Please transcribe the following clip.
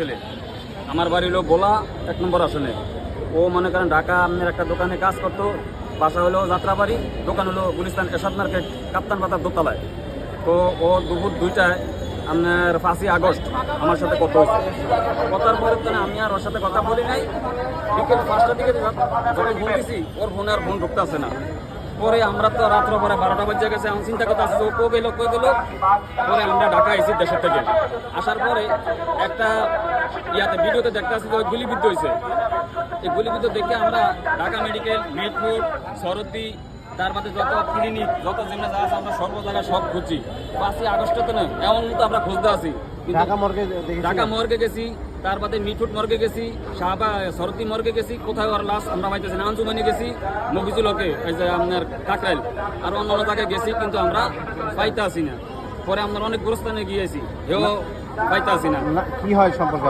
ছেলে আমার বাড়ি হলো গোলা 1 নম্বর আসনে। ও মনে করেন ঢাকা আপনার একটা দোকানে কাজ করতো, বাসা হলো যাত্রাবাড়ি, দোকান হলো গুলিস্তান এরশাদ মার্কেট কাপ্তান পাতার দোতলায়। তো ও দুপুর 2টায় আপনার 5ই আগস্ট আমার সাথে কথা হয়েছে। কথার পরে তো আমি আর ওর সাথে কথা বলি নাই। বিকেল 5টার দিকে যখন ফোন দিছি, ওর ফোনে আর ফোন ঢুকতে আসে না। পরে আমরা তো রাত্র পরে 12টা বাজে গেছে, আমি চিন্তা করতে আসছি ও কই গেল। পরে আমরা ঢাকা আইছি দেশের থেকে। আসার পরে একটা ভিডিওতে দেখতে আসছি যে ওই গুলিবিদ্ধ হয়েছে। এই গুলিবিদ্ধ দেখে আমরা ঢাকা মেডিকেল, মিরপুর, সরদ্দি, তার মধ্যে যত ক্লিনিক, যত জিমে যা আছে আমরা সর্ব জায়গায় সব খুঁজি। 5ই আগস্টে তো না এমন তো আমরা খুঁজতে আছি। ঢাকা মর্গে গেছি, তার বাদে মিঠুট মর্গে গেছি, সরদ্দি মর্গে গেছি, কোথায় ওর লাশ আমরা পাইতেছি না। আঞ্জুমানি গেছি, মফিজুলকে এই যে আপনার কাকরাইল আর অন্যান্য জায়গায় গেছি, কিন্তু আমরা পাইতে আসি না। পরে আমরা অনেক গোরস্থানে গিয়েছি, এও পাইতে আসি না। কি হয় সম্পর্কে?